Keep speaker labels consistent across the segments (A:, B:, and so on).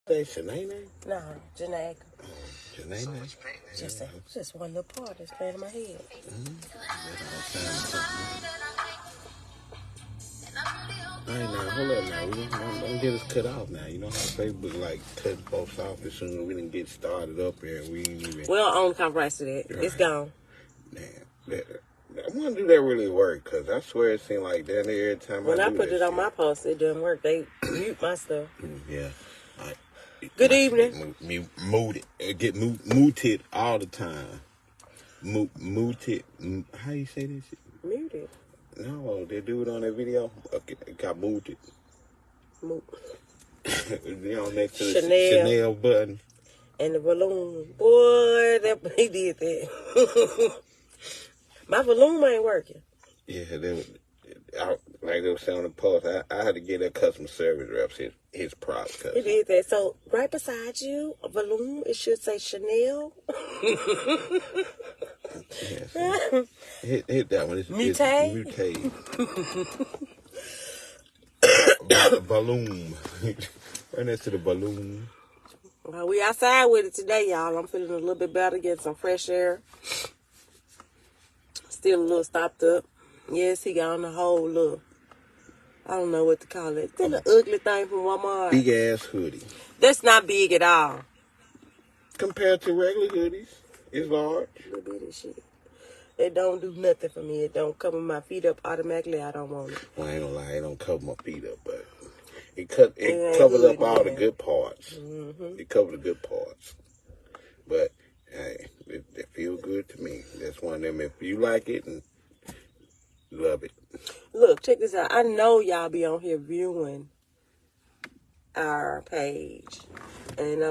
A: Say Shanae?
B: No, Janae.
A: Shanae?
B: Just one little part that's playing in my head.
A: All right, now, hold up now. Don't get us cut off now. You know how Facebook, like, cut folks off as soon as we didn't get started up here and we ain't even...
B: We don't own the copyrights to that. Right. It's gone.
A: Damn. I want to do that really work, because I swear it seemed like that every time
B: when I
A: do
B: put
A: that
B: it
A: shit.
B: on my post, it doesn't work. They mute my stuff.
A: Yeah.
B: Good evening.
A: Get muted all the time. Muted. How you say this shit?
B: Muted.
A: No, they do it on that video. Okay, it got muted. You know, next to the Chanel button.
B: And the balloon. Boy, he did that. My balloon ain't working.
A: Yeah, like they were saying on the post, I had to get that customer service reps his props.
B: He did that. So, right beside you, a balloon, it should say Chanel.
A: Yeah, so hit that one. It's Mutate. Balloon. Right next to the balloon.
B: Well, we outside with it today, y'all. I'm feeling a little bit better, getting some fresh air. Still a little stopped up. Yes, he got on the whole look. I don't know what to call it. Still an ugly thing from Walmart.
A: Big ass hoodie.
B: That's not big at all.
A: Compared to regular hoodies, it's large.
B: Little bit of shit. It don't do nothing for me. It don't cover my feet up automatically. I don't want it.
A: Well, I ain't gonna lie, it don't cover my feet up, but it covers up all the good parts. Mm-hmm. It covers the good parts. But hey, it feels good to me. That's one of them. If you like it and love it.
B: Look, check this out. I know y'all be on here viewing our page, and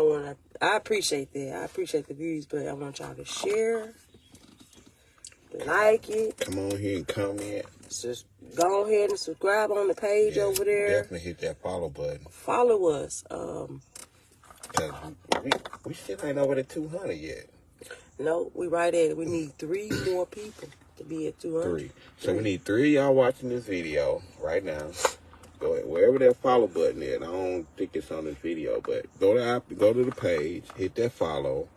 B: I appreciate that. I appreciate the views, but I want y'all to share, like it.
A: Come on here and comment.
B: Just go ahead and subscribe on the page over there.
A: Definitely hit that follow button.
B: Follow us.
A: Cause we still ain't over the 200 yet.
B: No, we right at it. We need 3 more people to be at 200.
A: 3. So we need 3 of y'all watching this video right now. Go ahead, wherever that follow button is. I don't think it's on this video, but go to the page, hit that follow,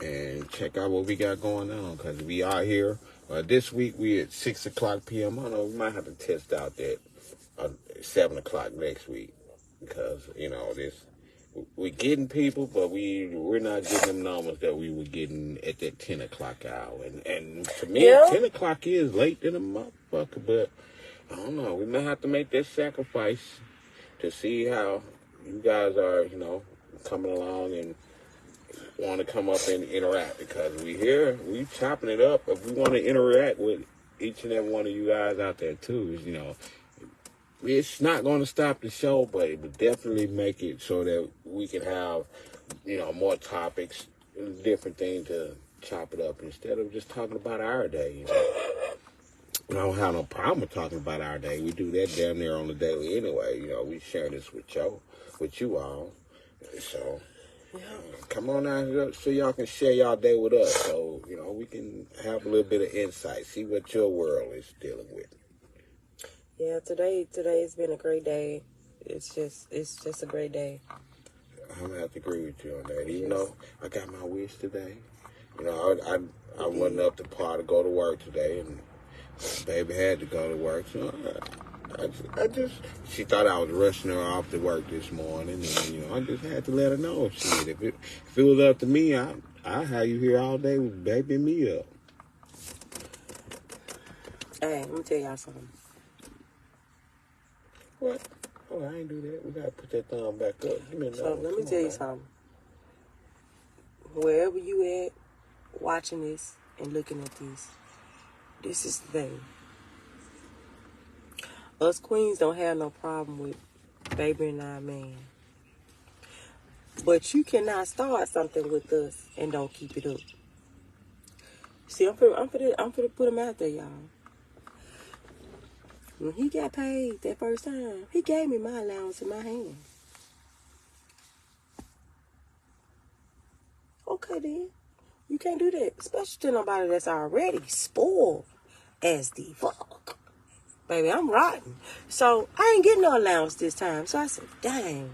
A: and check out what we got going on. Cause we out here. This week we at 6 o'clock p.m. I don't know, we might have to test out that 7 o'clock next week, because you know we're getting people, but we're not getting them numbers that we were getting at that 10 o'clock hour. And to me, 10 o'clock is late in a motherfucker, but I don't know. We may have to make that sacrifice to see how you guys are, you know, coming along and want to come up and interact, because we chopping it up. If we want to interact with each and every one of you guys out there too, you know, it's not going to stop the show, but it will definitely make it so that we can have, you know, more topics, different things to chop it up instead of just talking about our day. You know? I don't have no problem with talking about our day. We do that damn near on the daily anyway. You know, we share this with you all. So come on out here so y'all can share y'all day with us. So, you know, we can have a little bit of insight, see what your world is dealing with.
B: Yeah, today's been a great day. It's just a great day.
A: I'm gonna have to agree with you on that. Even though I got my wish today, you know, I wasn't up to par to go to work today, and baby had to go to work. So she thought I was rushing her off to work this morning, and you know, I just had to let her know. Shit, if it was up to me, I'd have you here all day with baby me up.
B: Hey, let me tell y'all something.
A: What? Oh, I ain't do that. We gotta put that thumb back up. Give me another.
B: So let me tell you something. Wherever you at, watching this and looking at this is the thing. Us queens don't have no problem with baby and our man. But you cannot start something with us and don't keep it up. See, I'm finna put him out there, y'all. When he got paid that first time, he gave me my allowance in my hand. Okay, then. You can't do that. Especially to nobody that's already spoiled as the fuck. Baby, I'm rotten. So, I ain't getting no allowance this time. So, I said, dang.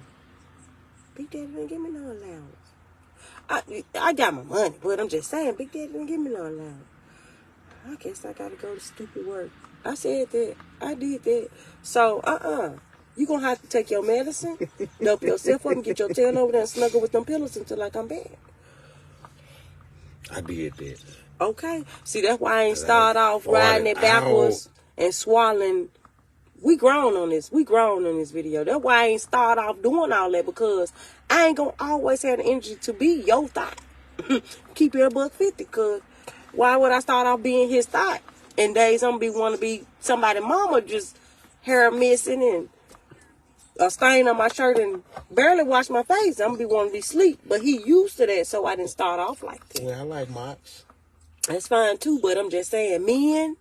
B: Big Daddy didn't give me no allowance. I got my money, but I'm just saying, Big Daddy didn't give me no allowance. I guess I gotta go to stupid work. I said that. I did that. So, you gonna have to take your medicine, dope yourself up, and get your tail over there and snuggle with them pillows until I come back.
A: I did that.
B: Okay. See, that's why I ain't start off riding it backwards and swallowing. We grown on this. We grown on this video. That's why I ain't start off doing all that, because I ain't gonna always have the energy to be your thought. Keep it $1.50, because why would I start off being his thought? And days I'm gonna want to be somebody's mama, just hair missing and a stain on my shirt and barely wash my face. I'm gonna be wanting to be sleep. But he used to that, so I didn't start off like that.
A: Well, I like mops.
B: That's fine too, but I'm just saying, men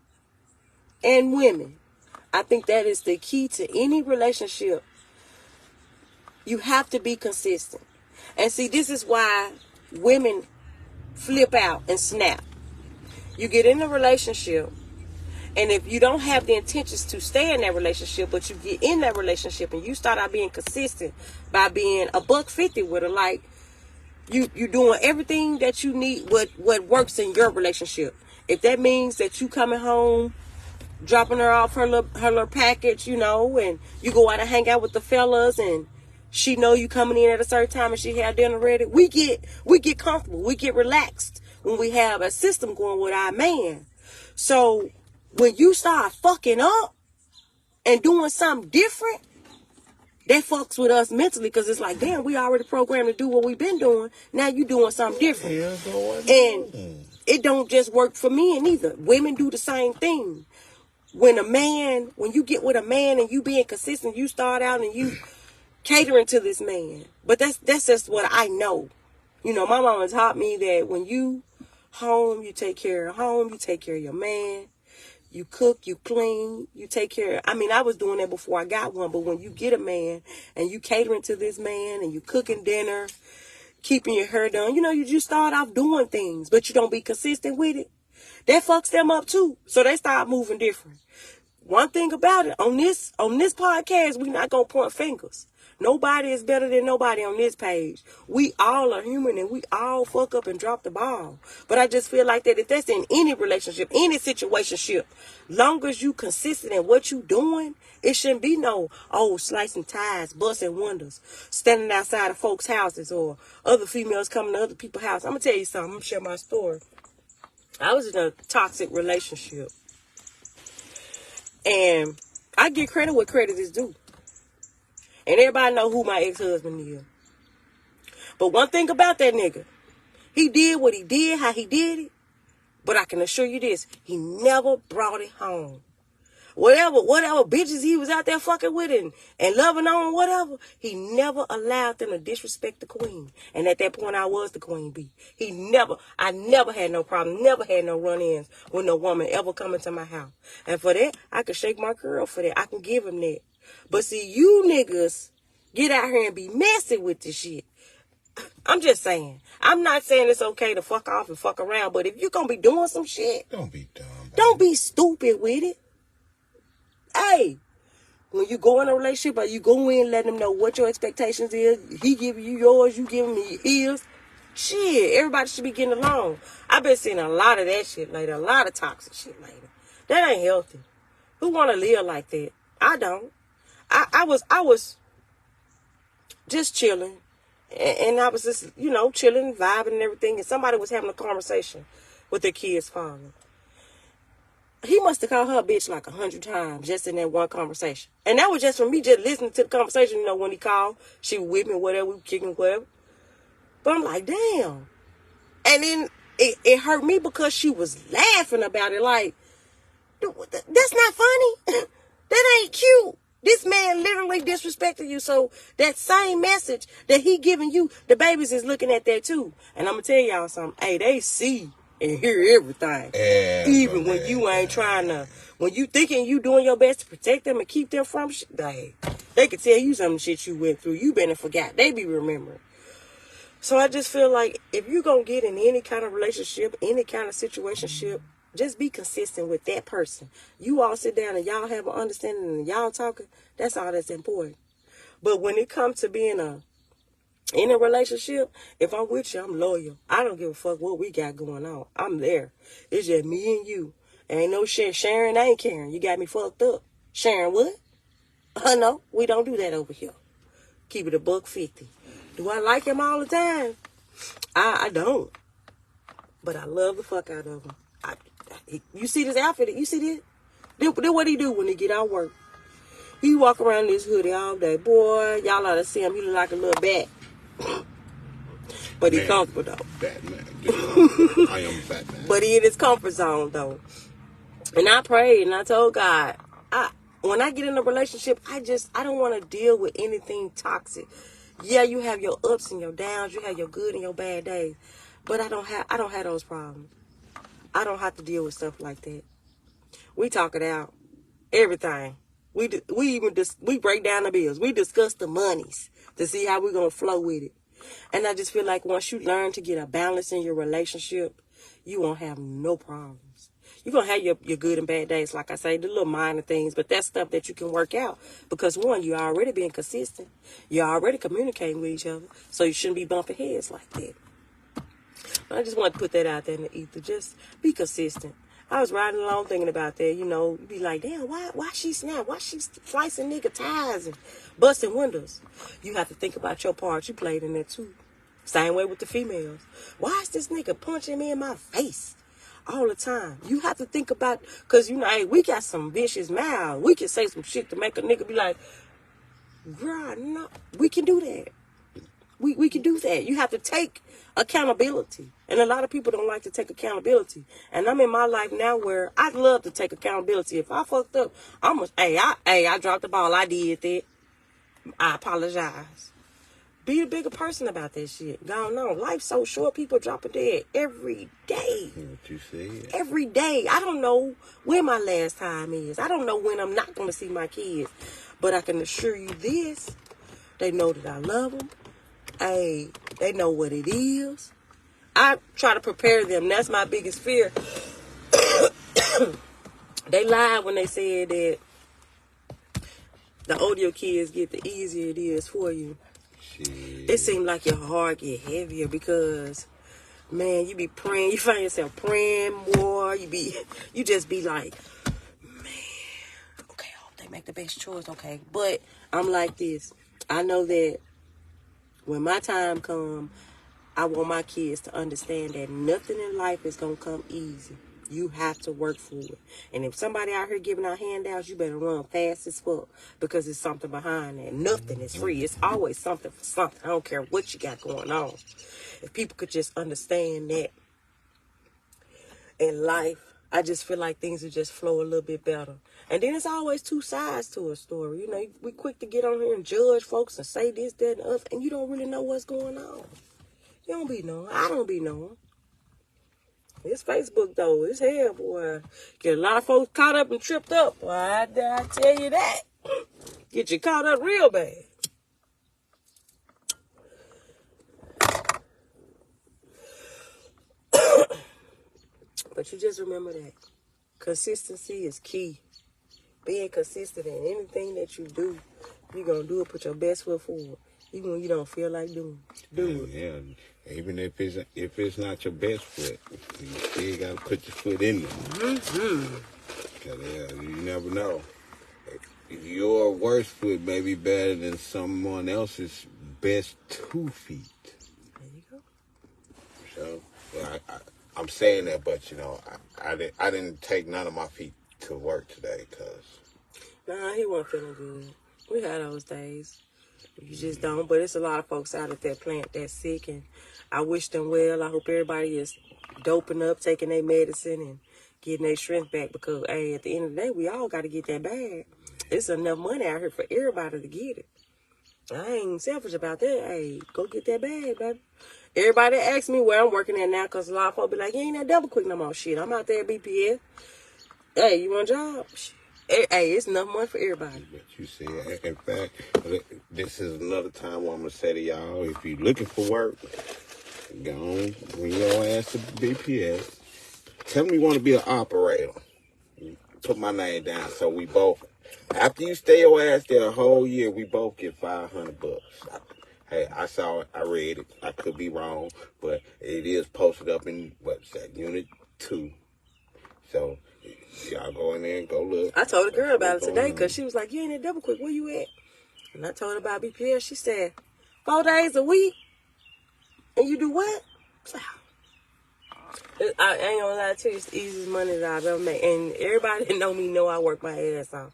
B: and women, I think that is the key to any relationship. You have to be consistent. And see, this is why women flip out and snap. You get in a relationship, and if you don't have the intentions to stay in that relationship, but you get in that relationship and you start out being consistent by being $1.50 with her, like you doing everything that you need, what works in your relationship. If that means that you coming home, dropping her off her little package, and you go out and hang out with the fellas, and she know you coming in at a certain time and she have dinner ready, we get comfortable, we get relaxed when we have a system going with our man. So when you start fucking up and doing something different, that fucks with us mentally, because it's like, damn, we already programmed to do what we've been doing. Now you doing something different. And it don't just work for men either. Women do the same thing. When you get with a man and you being consistent, you start out and you catering to this man. But that's just what I know. My mama taught me that when you home, you take care of home, you take care of your man. You cook, you clean, you take care. I was doing that before I got one, but when you get a man and you catering to this man and you cooking dinner, keeping your hair done, you just start off doing things, but you don't be consistent with it. That fucks them up too. So they start moving different. One thing about it, on this podcast, we not gonna point fingers. Nobody is better than nobody on this page. We all are human and we all fuck up and drop the ball. But I just feel like that if that's in any relationship, any situationship, long as you consistent in what you doing, it shouldn't be no, slicing ties, busting windows, standing outside of folks' houses, or other females coming to other people's house. I'm gonna tell you something. I'm gonna share my story. I was in a toxic relationship. And I get credit where credit is due. And everybody know who my ex-husband is. But one thing about that nigga, he did what he did, how he did it. But I can assure you this, he never brought it home. Whatever bitches he was out there fucking with and loving on, whatever, he never allowed them to disrespect the queen. And at that point, I was the queen bee. I never had no problem, never had no run-ins with no woman ever coming to my house. And for that, I could shake my girl for that. I can give him that. But see, you niggas get out here and be messy with this shit. I'm just saying. I'm not saying it's okay to fuck off and fuck around, but if you're going to be doing some shit,
A: don't be dumb.
B: Don't be stupid with it. Hey, when you go in a relationship, or you go in, let them know what your expectations is. He giving you yours, you giving me his. Shit, everybody should be getting along. I've been seeing a lot of that shit later, a lot of toxic shit later. That ain't healthy. Who want to live like that? I don't. I was just chilling, and I was just, chilling, vibing and everything, and somebody was having a conversation with their kid's father. He must have called her a bitch like 100 times just in that one conversation. And that was just from me just listening to the conversation. When he called, she was with me, whatever, we were kicking, whatever. But I'm like, damn. And then it hurt me because she was laughing about it. Like, that's not funny. That ain't cute. This man literally disrespected you. So that same message that he giving you, the babies is looking at that too. And I'm going to tell y'all something. Hey, they see and hear everything. Even when you ain't trying to, when you thinking you doing your best to protect them and keep them from shit, they can tell you some of the shit you went through. You better forgot. They be remembering. So I just feel like if you going to get in any kind of relationship, any kind of situationship, just be consistent with that person. You all sit down and y'all have an understanding and y'all talking. That's all that's important. But when it comes to being a In a relationship, if I'm with you, I'm loyal. I don't give a fuck what we got going on. I'm there. It's just me and you. Ain't no shit. Sharing ain't caring. You got me fucked up. Sharing what? No, we don't do that over here. Keep it $1.50. Do I like him all the time? I don't. But I love the fuck out of him. You see this outfit? You see this? Then what he do when he get out of work? He walk around in this hoodie all day. Boy, y'all ought to see him. He look like a little bat. But he comfortable though.
A: Batman. I am Batman.
B: But he in his comfort zone though. And I prayed and I told God, when I get in a relationship, I don't want to deal with anything toxic. Yeah, you have your ups and your downs, you have your good and your bad days. But I don't have those problems. I don't have to deal with stuff like that. We talk it out. Everything. We break down the bills. We discuss the monies to see how we're going to flow with it. And I just feel like once you learn to get a balance in your relationship, you won't have no problems. You're going to have your good and bad days, like I say, the little minor things, but that's stuff that you can work out. Because, one, you're already being consistent. You're already communicating with each other, so you shouldn't be bumping heads like that. I just want to put that out there in the ether. Just be consistent. I was riding along thinking about that, you know, be like, damn, why she snap? Why she slicing nigga tires and busting windows? You have to think about your part. You played in that too. Same way with the females. Why is this nigga punching me in my face all the time? You have to think about, because, you know, hey, we got some vicious mouths. We can say some shit to make a nigga be like, girl, no, we can do that. We can do that. You have to take accountability. And a lot of people don't like to take accountability. And I'm in my life now where I love to take accountability. If I fucked up, I dropped the ball. I did that. I apologize. Be a bigger person about that shit. Going on. Life's so short. People dropping dead every day.
A: What you said.
B: Every day. I don't know when my last time is. I don't know when I'm not going to see my kids. But I can assure you this. They know that I love them. Hey, they know what it is. I try to prepare them. That's my biggest fear. They lied when they said that the older your kids get, the easier it is for you.
A: Shit.
B: It seems like your heart get heavier because, man, you be praying. You find yourself praying more. You just be like, man, okay, I hope they make the best choice. Okay, but I'm like this. I know that when my time comes, I want my kids to understand that nothing in life is going to come easy. You have to work for it. And if somebody out here giving out handouts, you better run fast as fuck because there's something behind that. Nothing is free. It's always something for something. I don't care what you got going on. If people could just understand that in life, I just feel like things would just flow a little bit better. And then it's always two sides to a story. You know, we quick to get on here and judge folks and say this, that, and the other, and you don't really know what's going on. You don't be knowing. I don't be knowing. It's Facebook, though. It's hell, boy. Get a lot of folks caught up and tripped up. Boy, I tell you that. Get you caught up real bad. But you just remember that consistency is key. Being consistent in anything that you do, you're going to do it, put your best foot forward. Even when you don't feel like doing it.
A: Yeah, even if it's not your best foot, you still got to put your foot in there. Mm-hmm. Because you never know. Your worst foot may be better than someone else's best 2 feet.
B: There you go.
A: So, yeah, I'm saying that, but, you know, I didn't take none of my feet to work today because...
B: Nah, he wasn't feeling good. We had those days. You just don't. But it's a lot of folks out at that plant that's sick, and I wish them well. I hope everybody is doping up, taking their medicine, and getting their strength back because, hey, at the end of the day, we all got to get that bag. It's enough money out here for everybody to get it. I ain't selfish about that. Hey, go get that bag, baby. Everybody asks me where I'm working at now because a lot of folks be like, you ain't that double quick no more. Shit, I'm out there at BPS. Hey, you want a job? Shit. Hey, it's enough money for everybody.
A: But you said, in fact, this is another time where I'm going to say to y'all, if you're looking for work, go on, bring your ass to BPS. Tell me you want to be an operator. Put my name down so we both, after you stay your ass there a whole year, we both get $500. Hey, I saw it. I read it. I could be wrong, but it is posted up in, what's that, Unit 2. So, y'all go in there and go look.
B: I told a girl about it today because she was like, you ain't at Double Quick. Where you at? And I told her about BPS. She said, 4 days a week? And you do what? I ain't gonna lie to you, it's the easiest money that I've ever made. And everybody that know me know I work my ass off.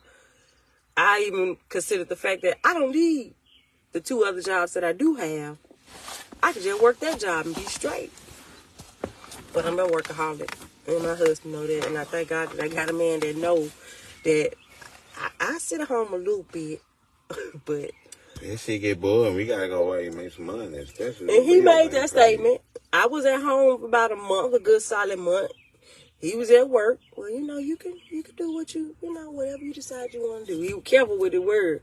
B: I even consider the fact that I don't need the 2 other jobs that I do have. I could just work that job and be straight. But I'm a workaholic. And my husband know that. And I thank God that I got a man that knows that I sit at home a little bit. But
A: that shit get boring. We gotta go away and make some money, especially.
B: And he made that statement. I was at home for about a month, a good solid month. He was at work. Well, you can do what whatever you decide you want to do. He was careful with the word.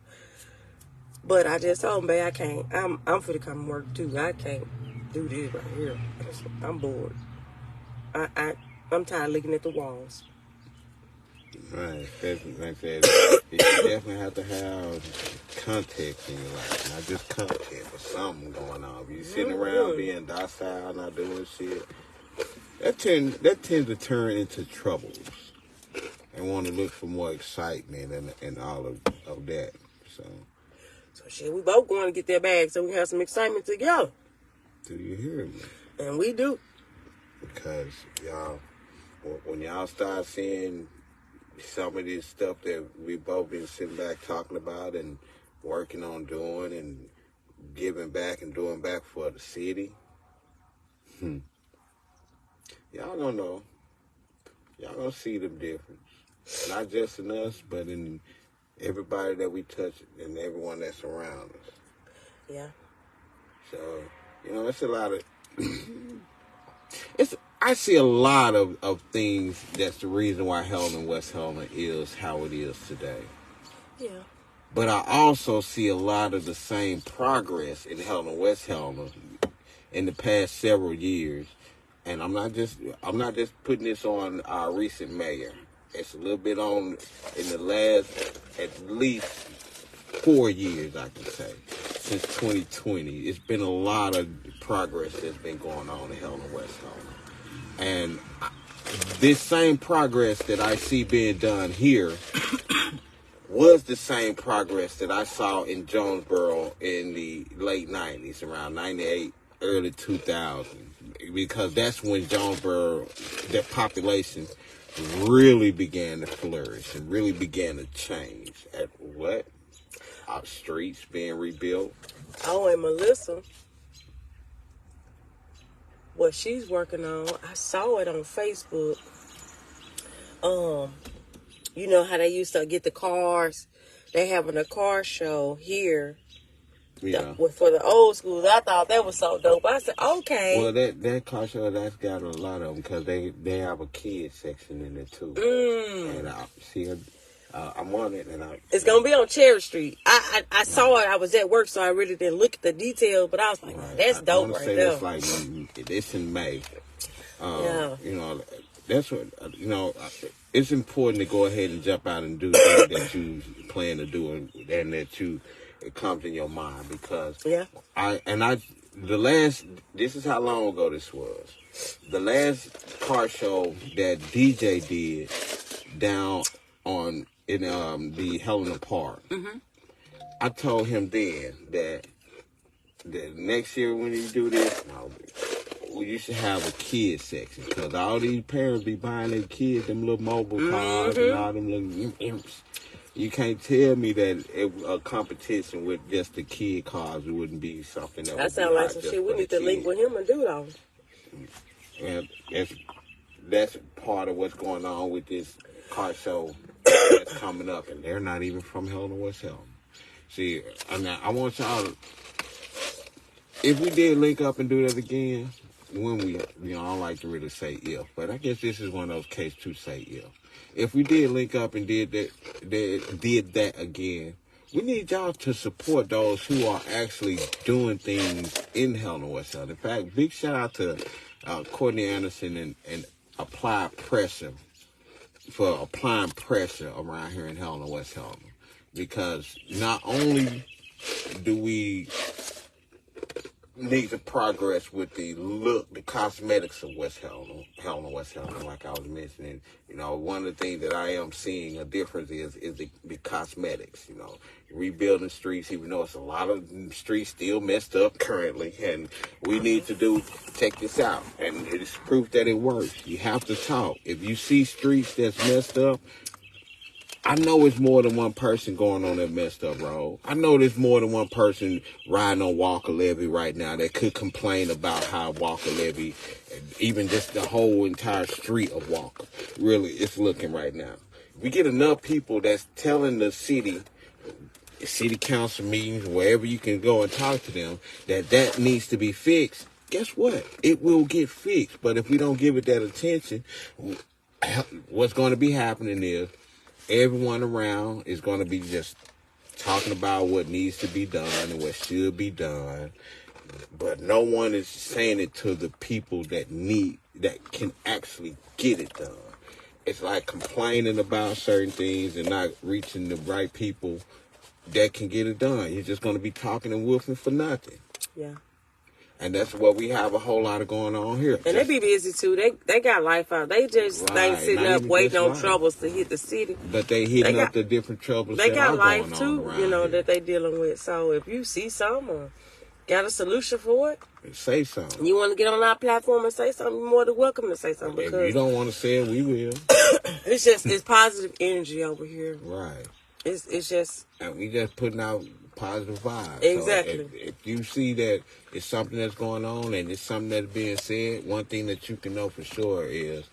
B: But I just told him, babe, I can't. I'm finna come to work too. I can't do this right here. I'm bored. I'm tired of looking at the walls.
A: Right, especially like I said, you definitely have to have context in your life, not just content, but something going on. If you're sitting around being docile, not doing shit, that tends to turn into troubles, and want to look for more excitement and all of that. So
B: shit, we both going to get that bag so we have some excitement together.
A: Do you hear me?
B: And we do.
A: Because y'all, when y'all start seeing some of this stuff that we both been sitting back talking about and working on doing and giving back and doing back for the city, y'all gonna know. Y'all gonna see the difference. Not just in us, but in everybody that we touch and everyone that's around us.
B: Yeah.
A: So, it's a lot of... I see a lot of things that's the reason why Helena, West Helena is how it is today.
B: Yeah.
A: But I also see a lot of the same progress in Helena, West Helena in the past several years. And I'm not just putting this on our recent mayor. It's a little bit on in the last at least 4 years, I can say, since 2020. It's been a lot of progress that's been going on in Helena, West Helena. And this same progress that I see being done here was the same progress that I saw in Jonesboro in the late 90s, around 98, early 2000. Because that's when Jonesboro, that population really began to flourish and really began to change. At what? Our streets being rebuilt.
B: Oh, and Melissa, what she's working on, I saw it on Facebook. You know how they used to get the cars? They having a car show here.
A: Yeah.
B: For the old schools. I thought that was so dope. I said, okay.
A: Well, that car show, that's got a lot of them because they have a kids section in there too. And I see, I'm on it, and
B: it's gonna be on Cherry Street. I saw it. I was at work, so I really didn't look at the details. But I was like, that's dope right there.
A: That's like it's in May.
B: Yeah.
A: That's what it's important to go ahead and jump out and do things that you plan to do and that it comes in your mind because this is how long ago this was. The last car show that DJ did down in the Helena Park. Mm-hmm. I told him then that next year when you do this, you should have a kids section because all these parents be buying their kids them little mobile cars and all them little imps. You can't tell me that a competition with just the kid cars wouldn't be something that
B: sounds like some shit we need to link with him and do though.
A: And that's part of what's going on with this car show that's coming up, and they're not even from Helena, West Helena. See, I want y'all. If we did link up and do that again, when we, I don't like to really say if, but I guess this is one of those cases to say if. If we did link up and did that again, we need y'all to support those who are actually doing things in Helena, West Helena. In fact, big shout out to Courtney Anderson and Applied Pressure for applying pressure around here in Helena, West Helena. Because not only do we need to progress with the look, the cosmetics of West Helena, West Helena, like I was mentioning. You know, one of the things that I am seeing a difference is the cosmetics, you know. Rebuilding streets, even though it's a lot of streets still messed up currently, and we need to check this out, and it's proof that it works. You have to talk. If you see streets that's messed up, I know it's more than one person going on that messed up road. I know there's more than one person riding on Walker Levee right now that could complain about how Walker Levee, even just the whole entire street of Walker, really it's looking right now. We get enough people that's telling the city council meetings, wherever you can go and talk to them, that needs to be fixed. Guess what? It will get fixed. But if we don't give it that attention, what's going to be happening is everyone around is going to be just talking about what needs to be done and what should be done. But no one is saying it to the people that can actually get it done. It's like complaining about certain things and not reaching the right people that can get it done. You're just going to be talking and woofing for nothing.
B: Yeah.
A: And that's what we have a whole lot of going on here.
B: And they be busy too. They got life out. They just ain't sitting up waiting on troubles to hit the city.
A: But they hitting up the different troubles
B: they
A: that
B: got
A: are
B: life
A: going
B: too,
A: on
B: you know,
A: here.
B: that they dealing with. So if you see something or got a solution for it,
A: say something.
B: You want to get on our platform and say something, you're more than welcome to say something.
A: If you don't want to say it, we will.
B: It's positive energy over here.
A: Right.
B: It's just,
A: and we just putting out positive vibes.
B: Exactly.
A: So if you see that it's something that's going on and it's something that's being said, one thing that you can know for sure is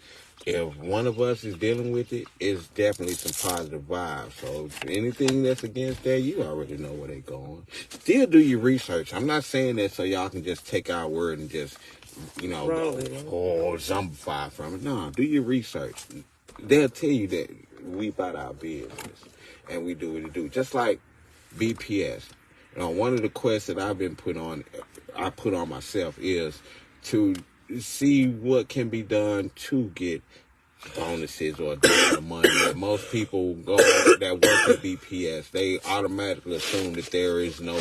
A: if one of us is dealing with it, it's definitely some positive vibes. So if anything that's against that, you already know where they're going. Still do your research. I'm not saying that so y'all can just take our word and just, zombify from it. No, do your research. They'll tell you that we about our business and we do what we do. Just like BPS. You know, one of the quests that I've been put on myself is to see what can be done to get bonuses or additional money. That most people that work at BPS, they automatically assume that there is no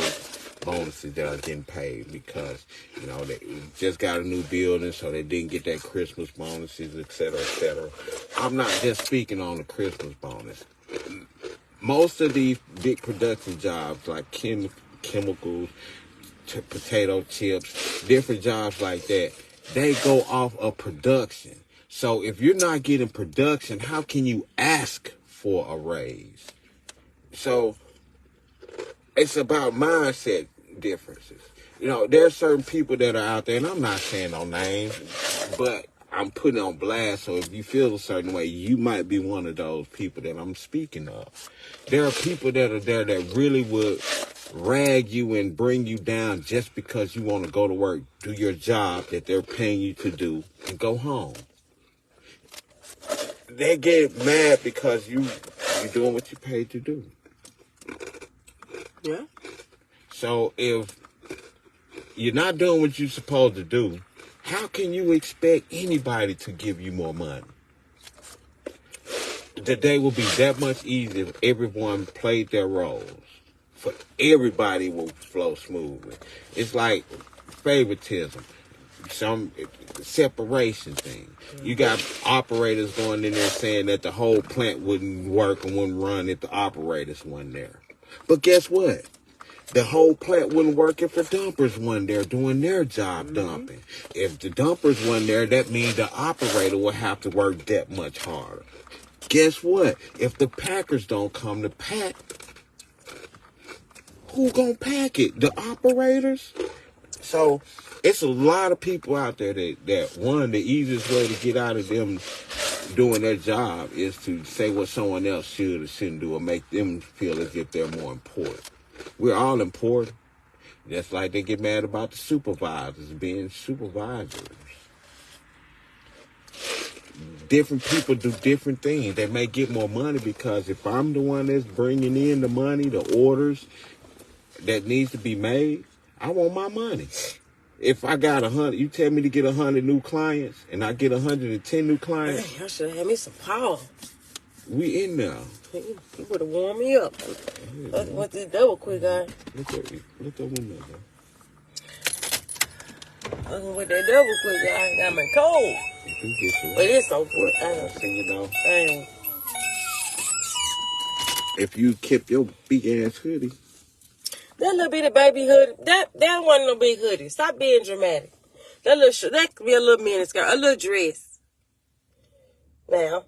A: bonuses that are getting paid because, they just got a new building, so they didn't get that Christmas bonuses, et cetera, et cetera. I'm not just speaking on the Christmas bonus. Most of these big production jobs, like chemicals, potato chips, different jobs like that, they go off of production. So if you're not getting production, how can you ask for a raise? So it's about mindset differences. There are certain people that are out there, and I'm not saying no names, but I'm putting on blast, so if you feel a certain way, you might be one of those people that I'm speaking of. There are people that are there that really would rag you and bring you down just because you want to go to work, do your job that they're paying you to do, and go home. They get mad because you're doing what you paid to do.
B: Yeah. So
A: if you're not doing what you're supposed to do, how can you expect anybody to give you more money? The day will be that much easier if everyone played their roles. For everybody will flow smoothly. It's like favoritism, some separation thing. You got operators going in there saying that the whole plant wouldn't work and wouldn't run if the operators weren't there. But guess what? The whole plant wouldn't work if the dumpers weren't there doing their job dumping. If the dumpers weren't there, that means the operator will have to work that much harder. Guess what? If the packers don't come to pack, who gonna pack it? The operators? So it's a lot of people out there that one, the easiest way to get out of them doing their job is to say what someone else should or shouldn't do or make them feel as if they're more important. We're all important. Just like they get mad about the supervisors being supervisors. Different people do different things. They may get more money because if I'm the one that's bringing in the money, the orders that needs to be made, I want my money. If I got 100, you tell me to get 100 new clients and I get 110 new clients.
B: Hey, I should have had me some power.
A: We in there.
B: You would have warmed me up. What's this double quick, guy?
A: Look that window,
B: With that double quick, I got my cold.
A: You get some.
B: But it's so good.
A: I see you know.
B: Dang.
A: If you kept your big ass hoodie.
B: That little bitty baby hoodie, that wasn't no big hoodie. Stop being dramatic. That could be a little mini skirt, a little dress. Now.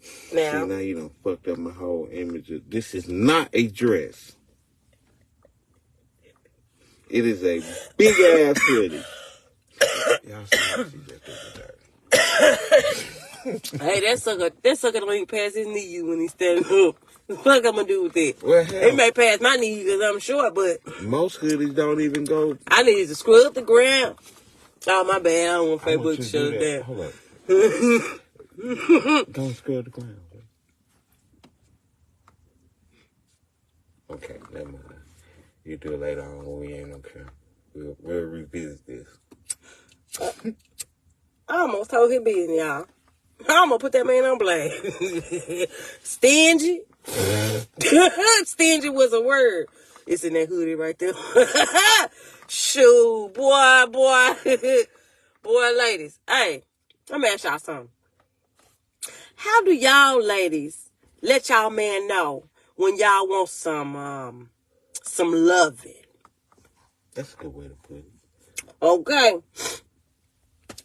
A: See, now you done fucked up my whole image. This is not a dress. It is a big ass hoodie. Y'all see that.
B: Hey, that sucker don't even pass his knee when he's standing up. What I'm gonna do with it?
A: Well, hell,
B: it may pass my knee because I'm short, but
A: most hoodies don't even go.
B: I need to scrub the ground. Oh, my bad. I don't want Facebook to shut it down.
A: Hold up. Don't scrub the ground. Okay, never mind. You do it later on when we ain't okay. We'll revisit this.
B: I almost told his business, y'all. I almost put that man on blast. Stingy. Stingy was a word. It's in that hoodie right there. Shoo, boy. Boy, ladies. Hey, let me ask y'all something. How do y'all ladies let y'all man know when y'all want some loving?
A: That's a good way to put it.
B: Okay.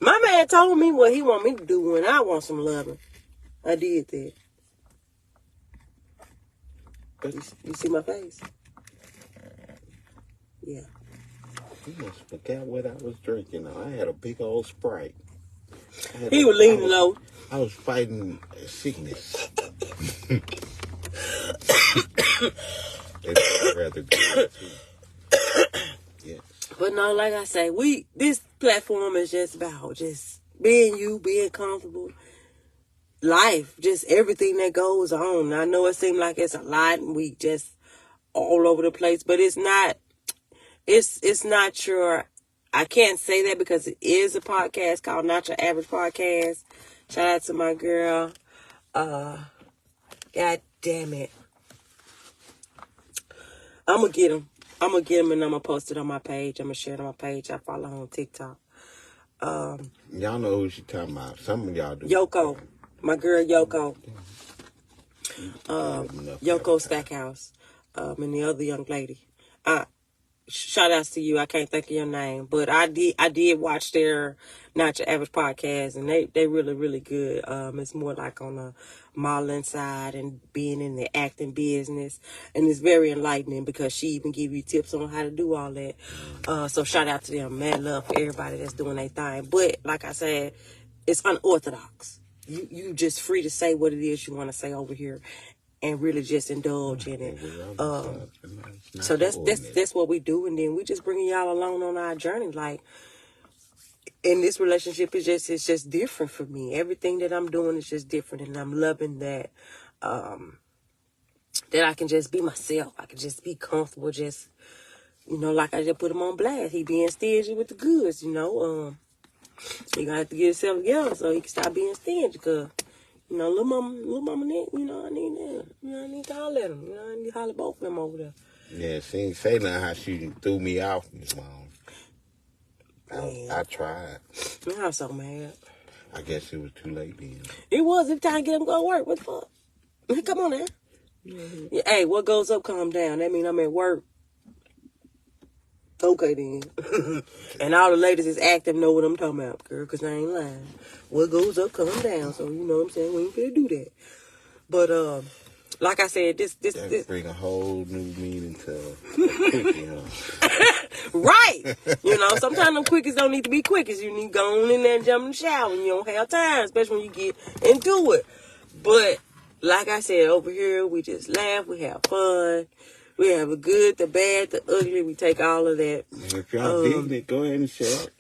B: My man told me what he want me to do when I want some loving. I did that. You see my face? Yeah.
A: You must forgot what I was drinking. I had a big old Sprite.
B: He was leaning low.
A: I was fighting sickness. It's rather good too. Yes.
B: But no, like I say, this platform is just about just being you, being comfortable. Life, just everything that goes on. I know it seems like it's a lot and we just all over the place, but it's not. It's not your. I can't say that because it is a podcast called Not Your Average Podcast. Shout out to my girl. God damn it. I'm gonna get him and I'm gonna post it on my page. I'm gonna share it on my page. I follow her on TikTok.
A: Y'all know who she talking about. Some of y'all do.
B: Yoko. My girl Yoko. Yoko Stackhouse. And the other young lady. Shout outs to you. I can't think of your name. But I did watch their Not Your Average podcast, and they really, really good. It's more like on the modeling side and being in the acting business. And it's very enlightening because she even give you tips on how to do all that. So shout out to them. Mad love for everybody that's doing their thing. But like I said, it's unorthodox. You just free to say what it is you want to say over here. And really just indulge in it. So that's what we do, and then we just bringing y'all along on our journey. Like, in this relationship, it's just different for me. Everything that I'm doing is just different, and I'm loving that. That I can just be myself. I can just be comfortable. Just like I just put him on blast. He being stingy with the goods. He gonna have to get himself together so he can stop being stingy. Cause little mama, I need that. I need to holler at him. I need to holler both of them over there.
A: Yeah, she ain't say nothing how she threw me off this morning. I tried.
B: I was so mad.
A: I guess it was too late then.
B: It was. It's time to get him to go to work. What the fuck? Come on now. Mm-hmm. Yeah, hey, what goes up, calm down. That mean I'm at work. Okay, then. And all the ladies is active know what I'm talking about, girl, because I ain't lying. What goes up, come down. So, you know what I'm saying? We ain't finna do that. But, like I said, this
A: bring a whole new meaning to quickie, huh?
B: Right. Sometimes them quickies don't need to be quickies. You need to go on in there and jump in the shower and you don't have time, especially when you get into it. But, like I said, over here, we just laugh, we have fun. We have the good, the bad, the ugly. We take all of that.
A: If y'all digging it, go ahead and share it.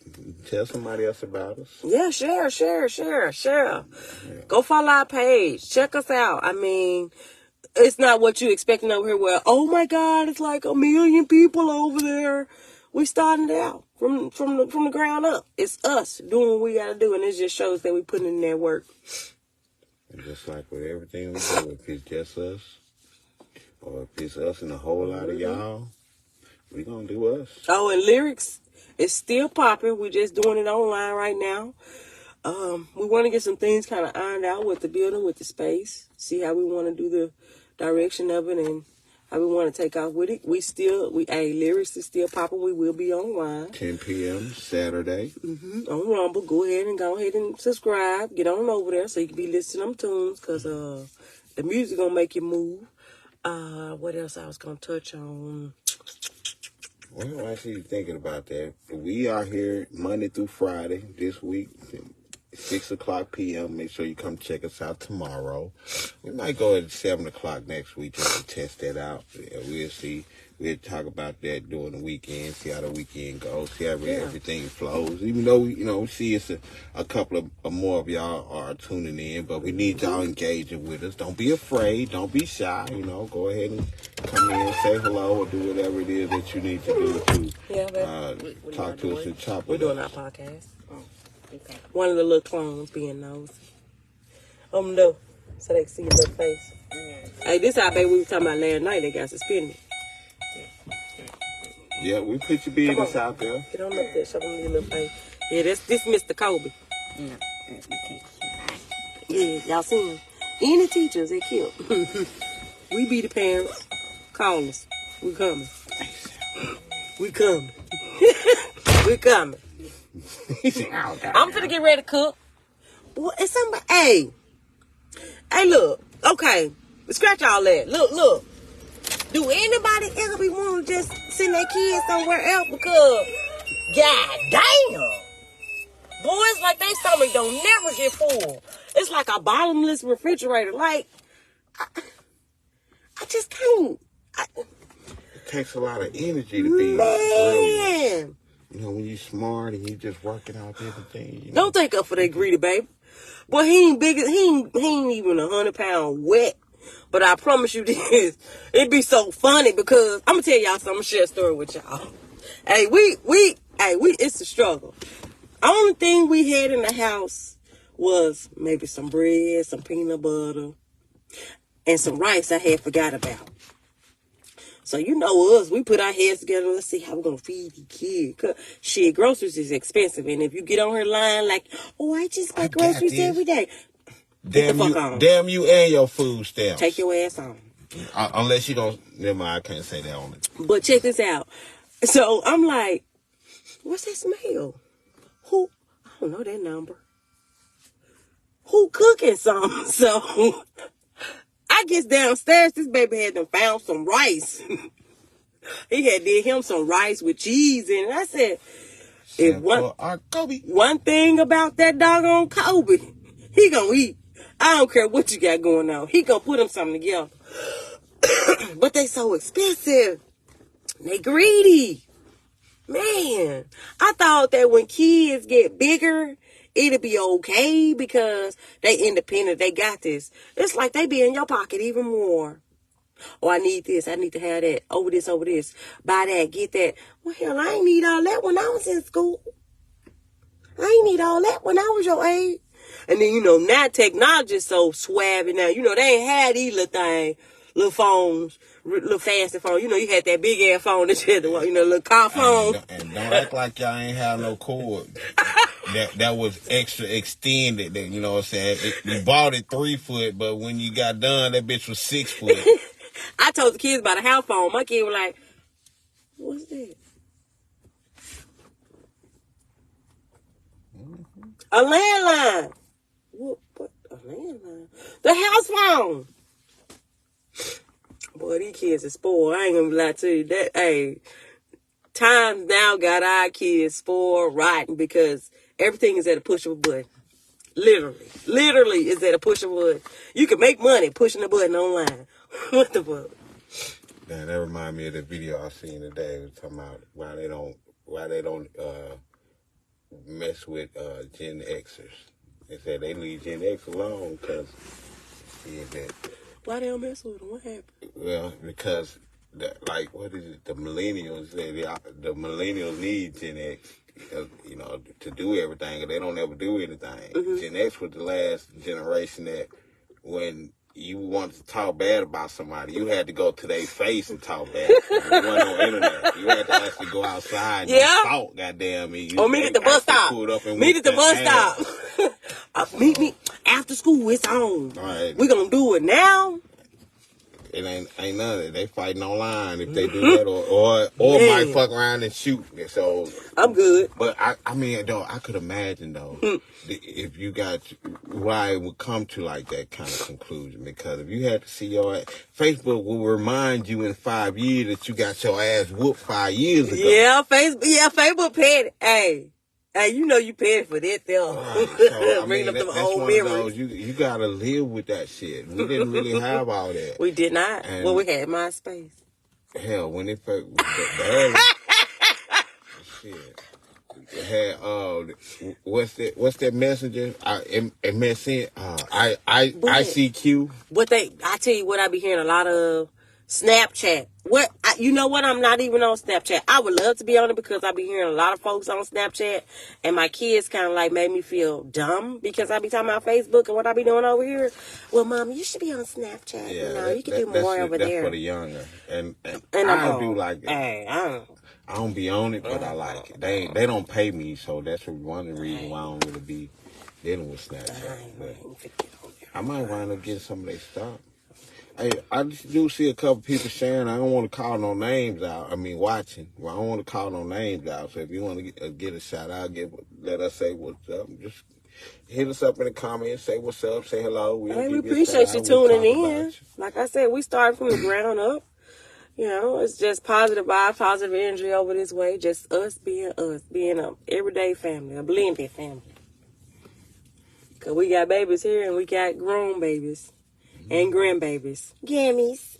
A: Tell somebody else about us.
B: Yeah, share. Yeah. Go follow our page. Check us out. I mean, it's not what you expecting over here where, oh my God, it's like 1 million people over there. We starting it out from the ground up. It's us doing what we got to do, and it just shows that we putting in that work.
A: And just like with everything we do, if it's just us, or if it's us and a whole lot of y'all, we gonna do us.
B: Oh, and lyrics It's still popping. We're just doing it online right now. We want to get some things kind of ironed out with the building, with the space. See how we want to do the direction of it and how we want to take off with it. Lyrics is still popping. We will be online.
A: 10 p.m. Saturday.
B: On Rumble. Go ahead and subscribe. Get on over there so you can be listening to them tunes because the music going to make you move. What else I was going to touch on?
A: Well, I see you thinking about that. We are here Monday through Friday this week, 6 o'clock p.m. Make sure you come check us out tomorrow. We might go at 7 o'clock next week just to test that out. We'll see. We'll talk about that during the weekend, see how the weekend goes, see how everything flows. Even though, we see it's a couple of more of y'all are tuning in, but we need y'all engaging with us. Don't be afraid. Don't be shy. Go ahead and come in, say hello, or do whatever it is that you need to do to talk to us and chop
B: We're
A: with us.
B: doing our podcast. Okay. One of the little clones being nosy. No. So they can see your little face. Hey, this our baby we were talking about last night. They got suspended.
A: Yeah, we put your business out there.
B: Get on up there, show them your little face. Yeah, this Mr. Kobe. Yeah, y'all seen him. Any teachers, they killed. We be the parents. Call us. We coming. We coming. We coming. I'm finna get ready to cook. What is somebody? Hey, look. Okay, scratch all that. Look. Do anybody ever be wanting to just send their kids somewhere else because, god damn, boys like they stomach don't never get full. It's like a bottomless refrigerator. Like, I just can't.
A: It takes a lot of energy to be brilliant. When you're smart and you just working out different things.
B: Don't take up for that greedy baby. Boy, he ain't even 100 pounds wet. But I promise you this, it'd be so funny because I'm gonna tell y'all something. I'm gonna share a story with y'all. Hey, it's a struggle. Only thing we had in the house was maybe some bread, some peanut butter, and some rice I had forgot about. So you know us, we put our heads together. Let's see how we're gonna feed the kids. Cause shit, groceries is expensive, and if you get on her line like, oh, I just buy groceries every day.
A: Damn you and your food stamps.
B: Take your ass on.
A: Unless you don't. Never mind, I can't say that on it.
B: But check this out. So I'm like, what's that smell? Who? I don't know that number. Who cooking something? So I get downstairs. This baby had them found some rice. He had did him some rice with cheese in it. I said, one thing about that doggone Kobe, he gonna eat. I don't care what you got going on. He gonna put him something together. But they so expensive. They greedy. Man, I thought that when kids get bigger, it'll be okay because they independent. They got this. It's like they be in your pocket even more. Oh, I need this. I need to have that. Over this. Buy that. Get that. Well, hell, I ain't need all that when I was in school. I ain't need all that when I was your age. And then, now technology is so swabby now. They ain't had these little phones, little fancy phones. You had that big ass phone that you had to, little car phone.
A: And don't act like y'all ain't have no cord. that was extra extended. That, you know what I'm saying? You bought it 3 foot, but when you got done, that bitch was 6 foot.
B: I told the kids about a house phone. My kid was like, what's that? A landline. What? A landline? The house phone. Boy, these kids are spoiled. I ain't gonna lie to you. Times now got our kids spoiled rotten because everything is at a push of a button. Literally is at a push of a button. You can make money pushing the button online. What the fuck?
A: Man, that remind me of the video I seen today. It was talking about why they don't mess with Gen Xers. They said they leave Gen X alone because
B: why they don't mess with them? What happened?
A: Well, because what is it? The millennials. The millennials need Gen X, to do everything. They don't ever do anything. Mm-hmm. Gen X was the last generation that when you wanted to talk bad about somebody, you had to go to their face and talk bad. You wasn't on internet. You had to actually go outside and fought, goddamn me.
B: Or meet at the bus stop. Meet at the bus stop. Meet me after school. It's on.
A: Right.
B: We gonna do it now.
A: It ain't none of it. They fighting online if they do that, or might fuck around and shoot. So
B: I'm good.
A: But I mean, though, I could imagine though if you got why it would come to like that kind of conclusion, because if you had to see your ass, Facebook will remind you in 5 years that you got your ass whooped 5 years ago.
B: Yeah, Facebook petty. Hey, you know you petty for that, though.
A: Right. So,
B: bringing up them
A: that's
B: old
A: one
B: memories.
A: of those, you gotta live with that shit. We didn't really have all that.
B: We did not.
A: And
B: well, we had MySpace.
A: Hell, when it first shit. Had what's that messenger? MSN. ICQ.
B: I tell you what, I be hearing a lot of Snapchat. You know what? I'm not even on Snapchat. I would love to be on it because I be hearing a lot of folks on Snapchat, and my kids kind of like made me feel dumb because I be talking about Facebook and what I be doing over here. Well, Mom, you should be on Snapchat.
A: Yeah,
B: you can do more over there.
A: That's for the younger, and
B: I
A: do like it.
B: Hey,
A: I don't be on it, but I like it. They don't pay me, so that's one of the reasons why I don't really be dealing with Snapchat. But I might wind up getting some of their stuff. Hey, I just do see a couple people sharing. I don't want to call no names out. I mean, watching. Well, I don't want to call no names out. So if you want to get a shout out, let us say what's up. Just hit us up in the comments. Say what's up. Say hello.
B: We appreciate you tuning in. Like I said, we started from the ground up. You know, it's just positive vibe, positive energy over this way. Just us, being a everyday family, a blended family. Because we got babies here and we got grown babies. And grandbabies. Gammies.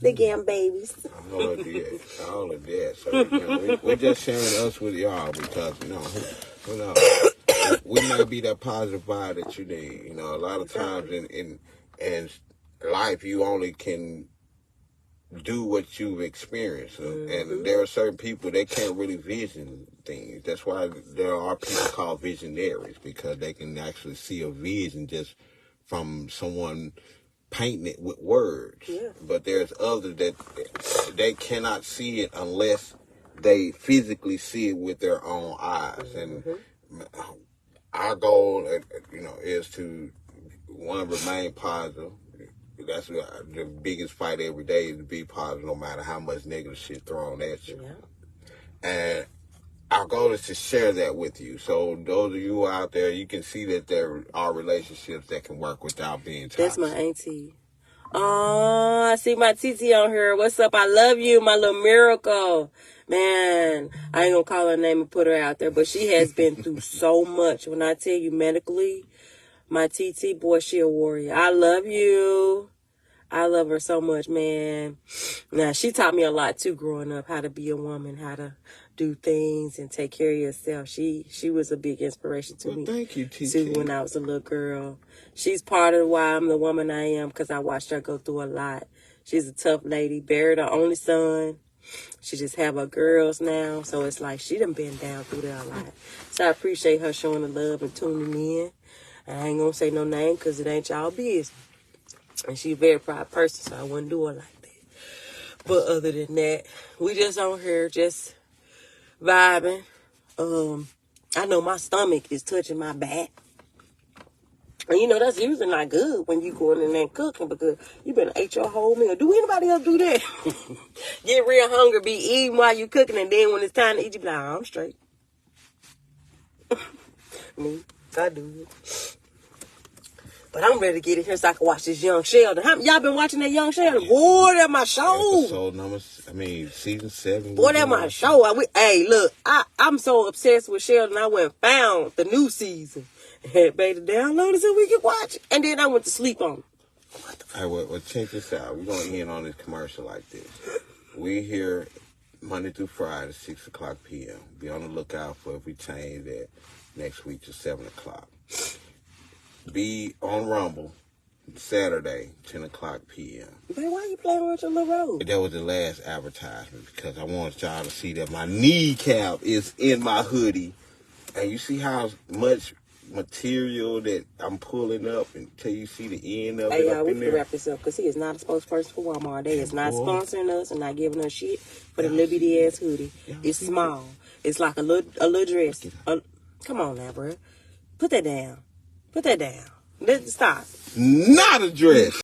B: The gam babies.
A: All of that. So, we're just sharing us with y'all because, who knows? We might be that positive vibe that you need. A lot of times in life, you only can do what you've experienced. And there are certain people, they can't really vision things. That's why there are people called visionaries, because they can actually see a vision just from someone painting it with words. Yeah. But there's others that they cannot see it unless they physically see it with their own eyes. And our goal, is to, one, remain positive. That's the biggest fight every day, is to be positive no matter how much negative shit thrown at you. Yeah. And our goal is to share that with you. So those of you out there, you can see that there are relationships that can work without being toxic.
B: That's my auntie. Oh, I see my TT on here. What's up? I love you, my little miracle. Man, I ain't gonna call her name and put her out there, but she has been through so much. When I tell you medically, my TT, boy, she a warrior. I love you. I love her so much, man. Now, she taught me a lot, too, growing up, how to be a woman, how to do things and take care of yourself. She was a big inspiration to me.
A: Thank you, TT.
B: Too, when I was a little girl. She's part of why I'm the woman I am, because I watched her go through a lot. She's a tough lady, buried her only son. She just have her girls now, so it's like she done been down through that a lot. So I appreciate her showing the love and tuning in. I ain't gonna say no name because it ain't y'all business. And she's a very proud person, so I wouldn't do her like that. But other than that, we just on here, just vibing. I know my stomach is touching my back. And that's usually not good when you going in there and cooking, because you better ate your whole meal. Do anybody else do that? Get real hungry, be eating while you cooking, and then when it's time to eat, you be like, I'm straight. Me, I do it. But I'm ready to get in here so I can watch this Young Sheldon. Y'all been watching that Young Sheldon? Boy, that's my show.
A: Season 7.
B: Boy, that's my show. Hey, look, I'm so obsessed with Sheldon, I went and found the new season. And had Beta download it so we could watch it. And then I went to sleep on it.
A: Hey, well, check this out. We're going to end on this commercial like this. We here Monday through Friday, 6 o'clock p.m. Be on the lookout for if we change that next week to 7 o'clock. Be on Rumble Saturday, 10 o'clock p.m.
B: Man, why you playing with your little road?
A: That was the last advertisement because I want y'all to see that my kneecap is in my hoodie. And you see how much material that I'm pulling up until you see the end of
B: Hey,
A: it
B: y'all,
A: up
B: we
A: in
B: can
A: there.
B: wrap this up because he is not a spokesperson for Walmart. They is not
A: Boy.
B: sponsoring us and not giving us shit for the little bitty ass hoodie. It's small. It's like a little dress. Come on now, bro. Put that down. Put that down. Let's stop.
A: Not a dress.